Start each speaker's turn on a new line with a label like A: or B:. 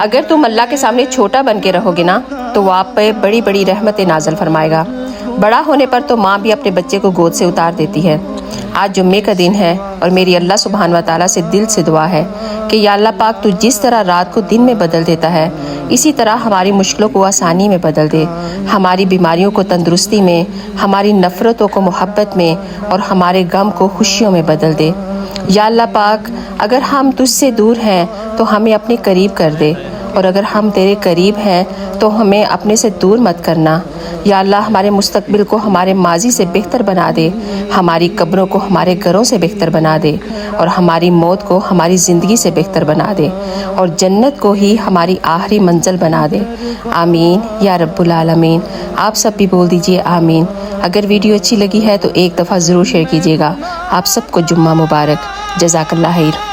A: اگر تم اللہ کے سامنے چھوٹا بن کے رہو گے نا تو وہ آپ پہ بڑی بڑی رحمتیں نازل فرمائے گا۔ بڑا ہونے پر تو ماں بھی اپنے بچے کو گود سے اتار دیتی ہے۔ آج جمعے کا دن ہے اور میری اللہ سبحانہ و تعالیٰ سے دل سے دعا ہے کہ یا اللہ پاک تو جس طرح رات کو دن میں بدل دیتا ہے اسی طرح ہماری مشکلوں کو آسانی میں بدل دے، ہماری بیماریوں کو تندرستی میں، ہماری نفرتوں کو محبت میں اور ہمارے غم کو خوشیوں میں بدل دے۔ یا اللہ پاک اگر ہم تجھ سے دور ہیں تو ہمیں اپنے قریب کر دے، اور اگر ہم تیرے قریب ہیں تو ہمیں اپنے سے دور مت کرنا۔ یا اللہ ہمارے مستقبل کو ہمارے ماضی سے بہتر بنا دے، ہماری قبروں کو ہمارے گھروں سے بہتر بنا دے، اور ہماری موت کو ہماری زندگی سے بہتر بنا دے، اور جنت کو ہی ہماری آخری منزل بنا دے۔ آمین یا رب العالمین۔ آپ سب بھی بول دیجئے آمین۔ اگر ویڈیو اچھی لگی ہے تو ایک دفعہ ضرور شیئر کیجیے گا۔ آپ سب کو جمعہ مبارک۔ جزاک اللہ خیر۔